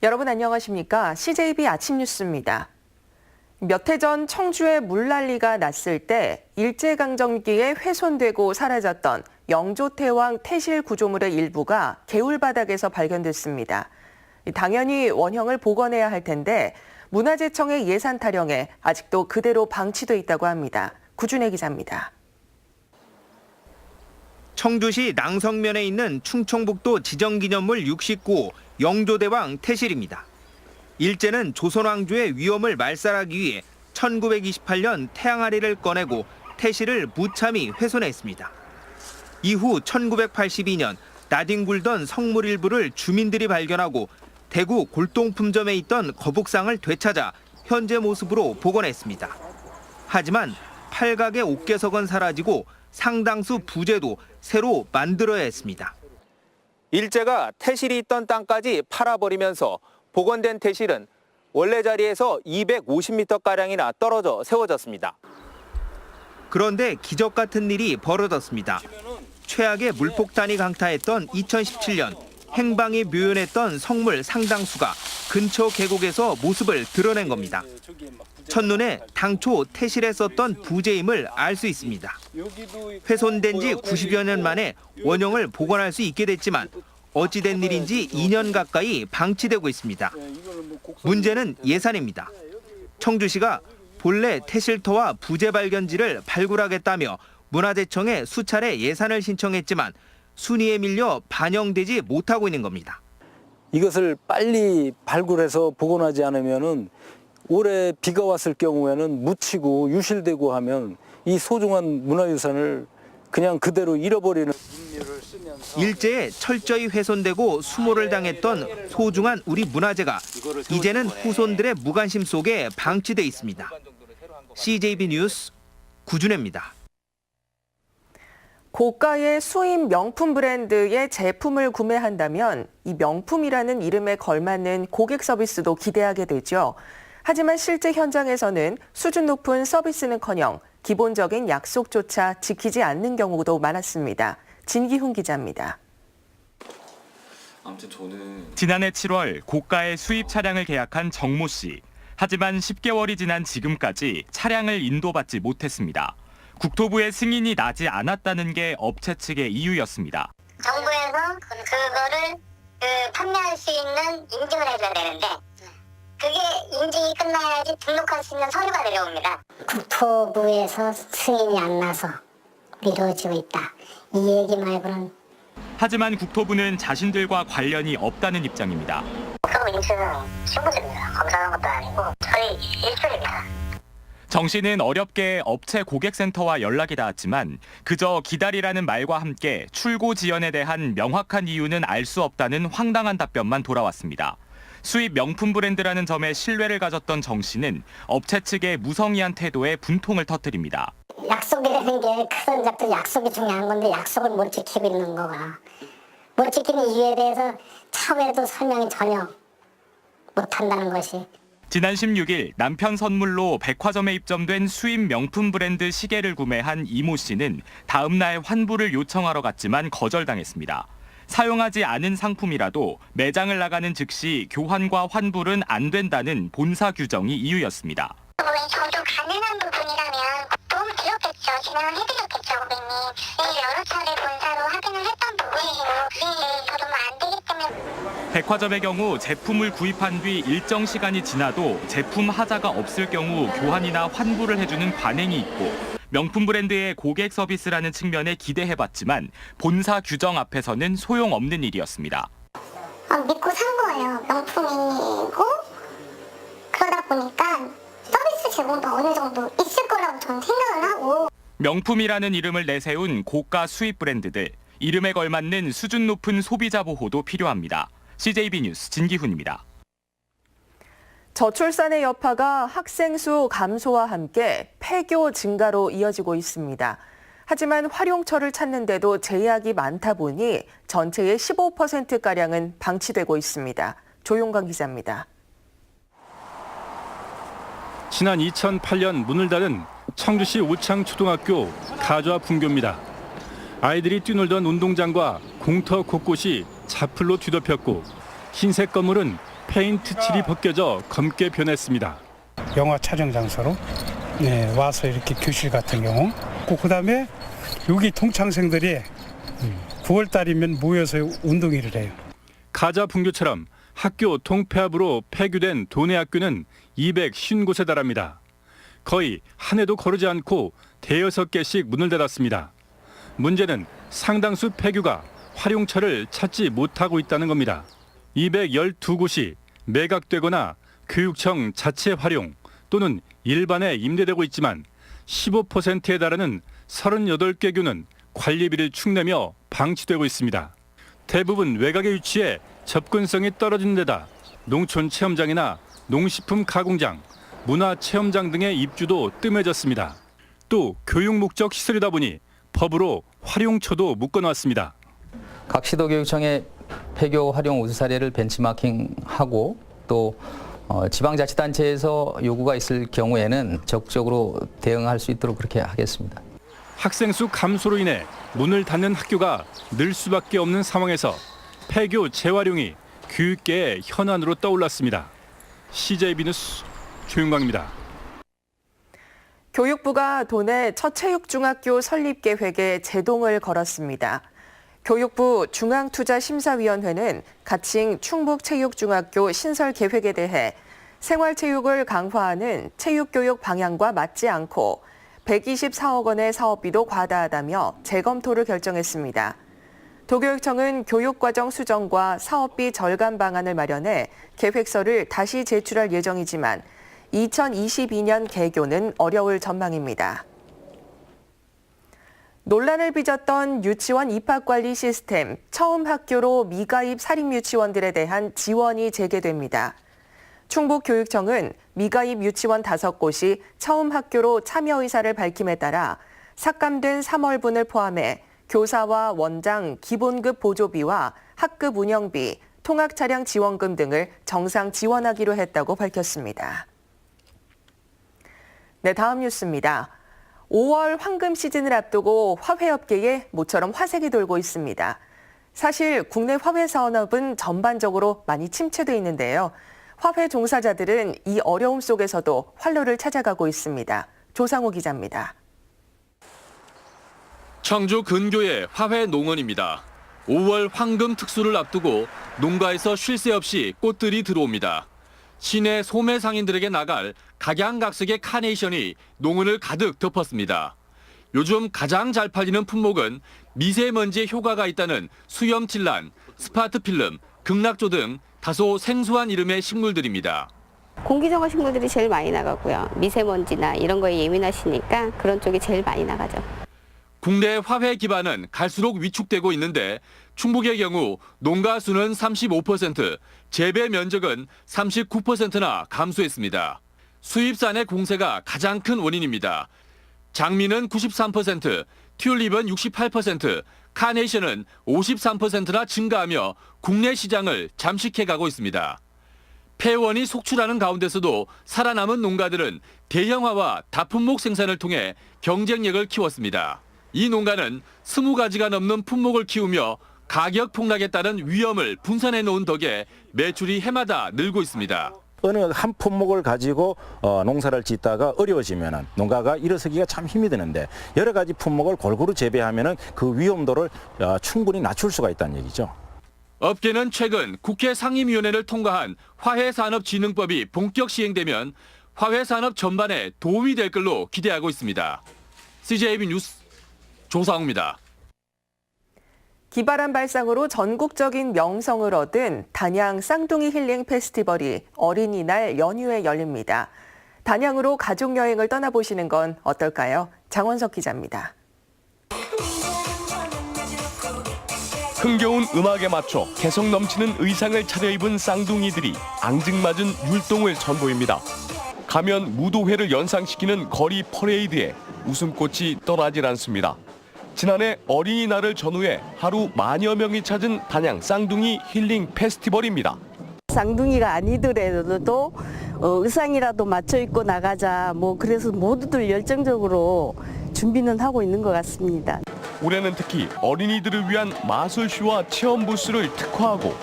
여러분 안녕하십니까? CJB 아침 뉴스입니다. 몇 해 전 청주에 물난리가 났을 때 일제강점기에 훼손되고 사라졌던 영조태왕 태실 구조물의 일부가 개울바닥에서 발견됐습니다. 당연히 원형을 복원해야 할 텐데 문화재청의 예산 타령에 아직도 그대로 방치돼 있다고 합니다. 구준혜 기자입니다. 청주시 낭성면에 있는 충청북도 지정기념물 69호 영조대왕 태실입니다. 일제는 조선왕조의 위엄을 말살하기 위해 1928년 태양아리를 꺼내고 태실을 무참히 훼손했습니다. 이후 1982년 나뒹굴던 성물 일부를 주민들이 발견하고 대구 골동품점에 있던 거북상을 되찾아 현재 모습으로 복원했습니다. 하지만 팔각의 옥계석은 사라지고 상당수 부재도 새로 만들어야 했습니다. 일제가 태실이 있던 땅까지 팔아버리면서 복원된 태실은 원래 자리에서 250m가량이나 떨어져 세워졌습니다. 그런데 기적 같은 일이 벌어졌습니다. 최악의 물폭탄이 강타했던 2017년 행방이 묘연했던 성물 상당수가 근처 계곡에서 모습을 드러낸 겁니다. 첫눈에 당초 태실에 썼던 부재임을 알 수 있습니다. 훼손된 지 90여 년 만에 원형을 복원할 수 있게 됐지만 어찌된 일인지 2년 가까이 방치되고 있습니다. 문제는 예산입니다. 청주시가 본래 태실터와 부재 발견지를 발굴하겠다며 문화재청에 수차례 예산을 신청했지만 순위에 밀려 반영되지 못하고 있는 겁니다. 이것을 빨리 발굴해서 복원하지 않으면은 올해 비가 왔을 경우에는 묻히고 유실되고 하면 이 소중한 문화유산을 그냥 그대로 잃어버리는. 일제에 철저히 훼손되고 수모를 당했던 소중한 우리 문화재가 이제는 후손들의 무관심 속에 방치돼 있습니다. CJB 뉴스 구준혜입니다. 고가의 수입 명품 브랜드의 제품을 구매한다면 이 명품이라는 이름에 걸맞는 고객 서비스도 기대하게 되죠. 하지만 실제 현장에서는 수준 높은 서비스는커녕 기본적인 약속조차 지키지 않는 경우도 많았습니다. 진기훈 기자입니다. 지난해 7월 고가의 수입 차량을 계약한 정모 씨. 하지만 10개월이 지난 지금까지 차량을 인도받지 못했습니다. 국토부의 승인이 나지 않았다는 게 업체 측의 이유였습니다. 정부에서 그거를 판매할 수 있는 인증을 해줘야 되는데 그게 인증이 끝나야지 등록할 수 있는 서류가 내려옵니다. 국토부에서 승인이 안 나서 미뤄지고 있다. 이 얘기 말고는. 하지만 국토부는 자신들과 관련이 없다는 입장입니다. 국토부 인증은 신분증입니다. 검사하는 것도 아니고 저희 일출입니다. 정 씨는 어렵게 업체 고객센터와 연락이 닿았지만 그저 기다리라는 말과 함께 출고 지연에 대한 명확한 이유는 알 수 없다는 황당한 답변만 돌아왔습니다. 수입 명품 브랜드라는 점에 신뢰를 가졌던 정 씨는 업체 측의 무성의한 태도에 분통을 터뜨립니다. 약속이라는 게 큰 작도 약속이 중요한 건데 약속을 못 지키고 있는 거가. 못 지키는 이유에 대해서 차후에도 설명이 전혀 못한다는 것이. 지난 16일 남편 선물로 백화점에 입점된 수입 명품 브랜드 시계를 구매한 이모 씨는 다음 날 환불을 요청하러 갔지만 거절당했습니다. 사용하지 않은 상품이라도 매장을 나가는 즉시 교환과 환불은 안 된다는 본사 규정이 이유였습니다. 저도 가능한 부분이라면 도움을 드렸겠죠. 진행을 해드렸겠죠, 고객님. 여러 차례 본사로 확인을 했던 부분이고 저도 안 되기 때문에. 백화점의 경우 제품을 구입한 뒤 일정 시간이 지나도 제품 하자가 없을 경우 교환이나 환불을 해주는 관행이 있고 명품 브랜드의 고객 서비스라는 측면에 기대해봤지만 본사 규정 앞에서는 소용없는 일이었습니다. 믿고 산 거예요. 명품이고 그러다 보니까 서비스 제공도 어느 정도 있을 거라고 저는 생각을 하고. 명품이라는 이름을 내세운 고가 수입 브랜드들. 이름에 걸맞는 수준 높은 소비자 보호도 필요합니다. CJB 뉴스 진기훈입니다. 저출산의 여파가 학생 수 감소와 함께 폐교 증가로 이어지고 있습니다. 하지만 활용처를 찾는데도 제약이 많다 보니 전체의 15%가량은 방치되고 있습니다. 조용강 기자입니다. 지난 2008년 문을 닫은 청주시 우창초등학교 가좌 분교입니다. 아이들이 뛰놀던 운동장과 공터 곳곳이 자풀로 뒤덮였고 흰색 건물은 페인트 칠이 벗겨져 검게 변했습니다. 영화 촬영 장소로 와서 이렇게 교실 같은 경우 그다음에 여기 동창생들이 9월 달이면 모여서 운동회를 해요. 가자 분교처럼 학교 통폐합으로 폐교된 도내 학교는 250곳에 달합니다. 거의 한 해도 거르지 않고 대여섯 개씩 문을 닫았습니다. 문제는 상당수 폐교가 활용처를 찾지 못하고 있다는 겁니다. 212곳이 매각되거나 교육청 자체 활용 또는 일반에 임대되고 있지만 15%에 달하는 38개 교는 관리비를 축내며 방치되고 있습니다. 대부분 외곽에 위치해 접근성이 떨어진 데다 농촌 체험장이나 농식품 가공장, 문화체험장 등의 입주도 뜸해졌습니다. 또 교육 목적 시설이다 보니 법으로 활용처도 묶어놨습니다. 각 시도교육청의 폐교 활용 우수 사례를 벤치마킹하고 또 지방자치단체에서 요구가 있을 경우에는 적극적으로 대응할 수 있도록 그렇게 하겠습니다. 학생 수 감소로 인해 문을 닫는 학교가 늘 수밖에 없는 상황에서 폐교 재활용이 교육계의 현안으로 떠올랐습니다. CJB 뉴스 조윤광입니다. 교육부가 도내 첫 체육중학교 설립 계획에 제동을 걸었습니다. 교육부 중앙투자심사위원회는 가칭 충북체육중학교 신설 계획에 대해 생활체육을 강화하는 체육교육 방향과 맞지 않고 124억 원의 사업비도 과다하다며 재검토를 결정했습니다. 도교육청은 교육과정 수정과 사업비 절감 방안을 마련해 계획서를 다시 제출할 예정이지만 2022년 개교는 어려울 전망입니다. 논란을 빚었던 유치원 입학관리 시스템 처음 학교로 미가입 사립유치원들에 대한 지원이 재개됩니다. 충북교육청은 미가입 유치원 5곳이 처음 학교로 참여 의사를 밝힘에 따라 삭감된 3월분을 포함해 교사와 원장 기본급 보조비와 학급 운영비, 통학차량 지원금 등을 정상 지원하기로 했다고 밝혔습니다. 네, 다음 뉴스입니다. 5월 황금 시즌을 앞두고 화훼업계에 모처럼 화색이 돌고 있습니다. 사실 국내 화훼 산업은 전반적으로 많이 침체돼 있는데요. 화훼 종사자들은 이 어려움 속에서도 활로를 찾아가고 있습니다. 조상우 기자입니다. 청주 근교의 화훼 농원입니다. 5월 황금 특수를 앞두고 농가에서 쉴 새 없이 꽃들이 들어옵니다. 시내 소매 상인들에게 나갈 각양각색의 카네이션이 농원을 가득 덮었습니다. 요즘 가장 잘 팔리는 품목은 미세먼지에 효과가 있다는 수염칠란, 스파트필름, 극락조 등 다소 생소한 이름의 식물들입니다. 공기정화 식물들이 제일 많이 나가고요. 미세먼지나 이런 거에 예민하시니까 그런 쪽이 제일 많이 나가죠. 국내 화훼 기반은 갈수록 위축되고 있는데 충북의 경우 농가 수는 35%, 재배 면적은 39%나 감소했습니다. 수입산의 공세가 가장 큰 원인입니다. 장미는 93%, 튤립은 68%, 카네이션은 53%나 증가하며 국내 시장을 잠식해가고 있습니다. 폐원이 속출하는 가운데서도 살아남은 농가들은 대형화와 다품목 생산을 통해 경쟁력을 키웠습니다. 이 농가는 20가지가 넘는 품목을 키우며 가격 폭락에 따른 위험을 분산해 놓은 덕에 매출이 해마다 늘고 있습니다. 어느 한 품목을 가지고 농사를 짓다가 어려워지면 농가가 일어서기가 참 힘이 드는데 여러 가지 품목을 골고루 재배하면 그 위험도를 충분히 낮출 수가 있다는 얘기죠. 업계는 최근 국회 상임위원회를 통과한 화훼산업진흥법이 본격 시행되면 화훼산업 전반에 도움이 될 걸로 기대하고 있습니다. CJB 뉴스 조상우입니다. 기발한 발상으로 전국적인 명성을 얻은 단양 쌍둥이 힐링 페스티벌이 어린이날 연휴에 열립니다. 단양으로 가족여행을 떠나보시는 건 어떨까요? 장원석 기자입니다. 흥겨운 음악에 맞춰 개성 넘치는 의상을 차려입은 쌍둥이들이 앙증맞은 율동을 선보입니다. 가면 무도회를 연상시키는 거리 퍼레이드에 웃음꽃이 떠나질 않습니다. 지난해 어린이날을 전후해 하루 만여 명이 찾은 단양 쌍둥이 힐링 페스티벌입니다. 쌍둥이가 아니더라도 의상이라도 맞춰 입고 나가자. 그래서 모두들 열정적으로 준비는 하고 있는 것 같습니다. 올해는 특히 어린이들을 위한 마술쇼와 체험 부스를 특화하고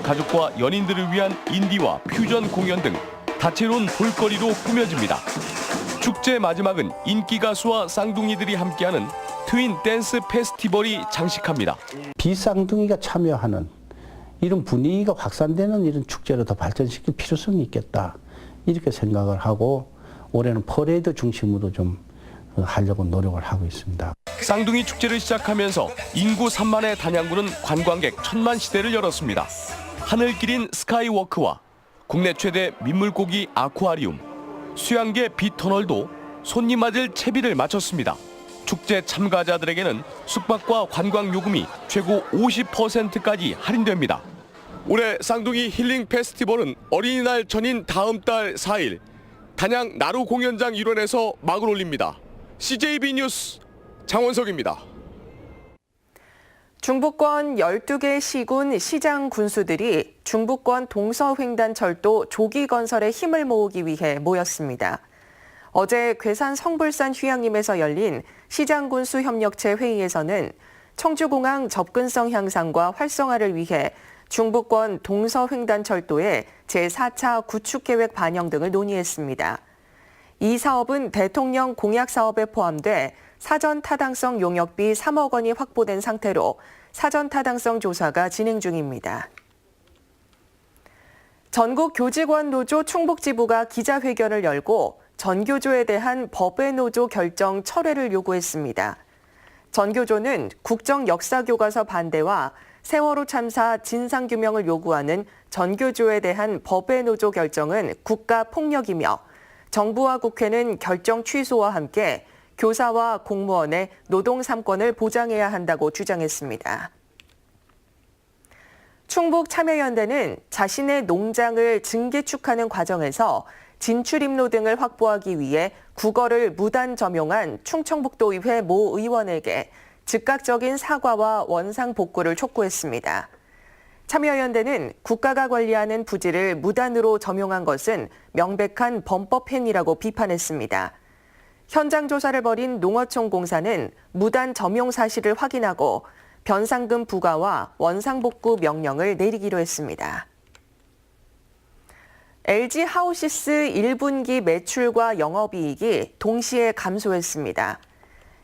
가족과 연인들을 위한 인디와 퓨전 공연 등 다채로운 볼거리로 꾸며집니다. 축제 마지막은 인기 가수와 쌍둥이들이 함께하는 트윈 댄스 페스티벌이 장식합니다. 비쌍둥이가 참여하는 이런 분위기가 확산되는 이런 축제로 더 발전시킬 필요성이 있겠다. 이렇게 생각을 하고 올해는 퍼레이드 중심으로 좀 하려고 노력을 하고 있습니다. 쌍둥이 축제를 시작하면서 인구 3만의 단양구는 관광객 1000만 시대를 열었습니다. 하늘길인 스카이워크와 국내 최대 민물고기 아쿠아리움, 수양계 비터널도 손님 맞을 채비를 마쳤습니다. 축제 참가자들에게는 숙박과 관광 요금이 최고 50%까지 할인됩니다. 올해 쌍둥이 힐링 페스티벌은 어린이날 전인 다음 달 4일 단양 나루 공연장 일원에서 막을 올립니다. CJB 뉴스 장원석입니다. 중부권 12개 시군 시장 군수들이 중부권 동서횡단철도 조기 건설에 힘을 모으기 위해 모였습니다. 어제 괴산 성불산 휴양림에서 열린 시장군수 협력체 회의에서는 청주공항 접근성 향상과 활성화를 위해 중부권 동서횡단철도의 제4차 구축계획 반영 등을 논의했습니다. 이 사업은 대통령 공약 사업에 포함돼 사전 타당성 용역비 3억 원이 확보된 상태로 사전 타당성 조사가 진행 중입니다. 전국교직원노조 충북지부가 기자회견을 열고 전교조에 대한 법외 노조 결정 철회를 요구했습니다. 전교조는 국정역사교과서 반대와 세월호 참사 진상규명을 요구하는 전교조에 대한 법외 노조 결정은 국가폭력이며 정부와 국회는 결정 취소와 함께 교사와 공무원의 노동 3권을 보장해야 한다고 주장했습니다. 충북참여연대는 자신의 농장을 증개축하는 과정에서 진출입로 등을 확보하기 위해 국어를 무단 점용한 충청북도의회 모 의원에게 즉각적인 사과와 원상 복구를 촉구했습니다. 참여연대는 국가가 관리하는 부지를 무단으로 점용한 것은 명백한 범법 행위라고 비판했습니다. 현장 조사를 벌인 농어촌공사는 무단 점용 사실을 확인하고 변상금 부과와 원상 복구 명령을 내리기로 했습니다. LG 하우시스 1분기 매출과 영업이익이 동시에 감소했습니다.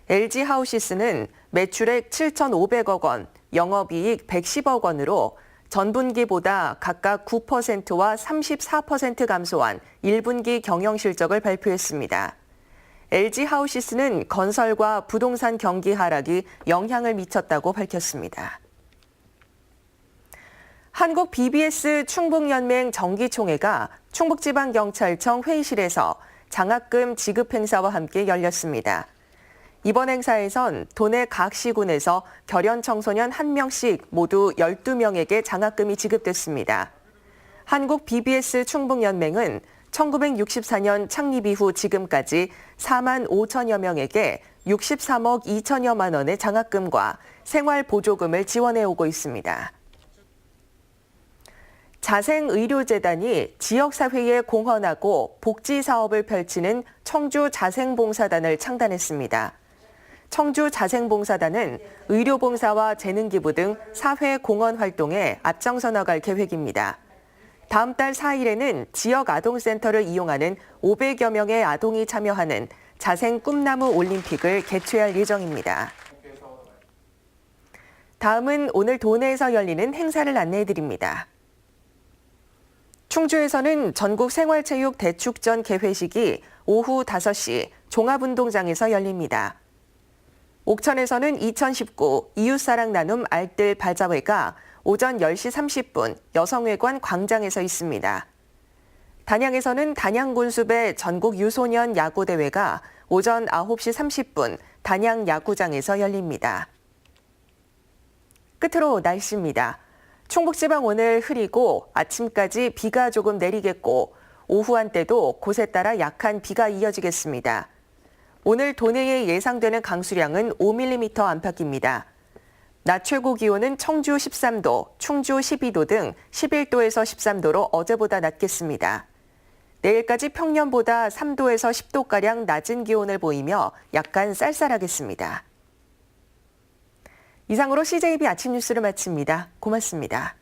LG 하우시스는 매출액 7,500억 원, 영업이익 110억 원으로 전분기보다 각각 9%와 34% 감소한 1분기 경영실적을 발표했습니다. LG 하우시스는 건설과 부동산 경기 하락이 영향을 미쳤다고 밝혔습니다. 한국 BBS 충북연맹 정기총회가 충북지방경찰청 회의실에서 장학금 지급 행사와 함께 열렸습니다. 이번 행사에선 도내 각 시군에서 결연 청소년 1명씩 모두 12명에게 장학금이 지급됐습니다. 한국 BBS 충북연맹은 1964년 창립 이후 지금까지 4만 5천여 명에게 63억 2천여만 원의 장학금과 생활보조금을 지원해오고 있습니다. 자생의료재단이 지역사회에 공헌하고 복지사업을 펼치는 청주자생봉사단을 창단했습니다. 청주자생봉사단은 의료봉사와 재능기부 등 사회 공헌 활동에 앞장서 나갈 계획입니다. 다음 달 4일에는 지역 아동센터를 이용하는 500여 명의 아동이 참여하는 자생 꿈나무 올림픽을 개최할 예정입니다. 다음은 오늘 도내에서 열리는 행사를 안내해드립니다. 충주에서는 전국 생활체육 대축전 개회식이 오후 5시 종합운동장에서 열립니다. 옥천에서는 2019 이웃사랑 나눔 알뜰 발자회가 오전 10시 30분 여성회관 광장에서 있습니다. 단양에서는 단양군수배 전국 유소년 야구대회가 오전 9시 30분 단양 야구장에서 열립니다. 끝으로 날씨입니다. 충북지방 오늘 흐리고 아침까지 비가 조금 내리겠고 오후 한때도 곳에 따라 약한 비가 이어지겠습니다. 오늘 도내에 예상되는 강수량은 5mm 안팎입니다. 낮 최고 기온은 청주 13도, 충주 12도 등 11도에서 13도로 어제보다 낮겠습니다. 내일까지 평년보다 3도에서 10도가량 낮은 기온을 보이며 약간 쌀쌀하겠습니다. 이상으로 CJB 아침 뉴스를 마칩니다. 고맙습니다.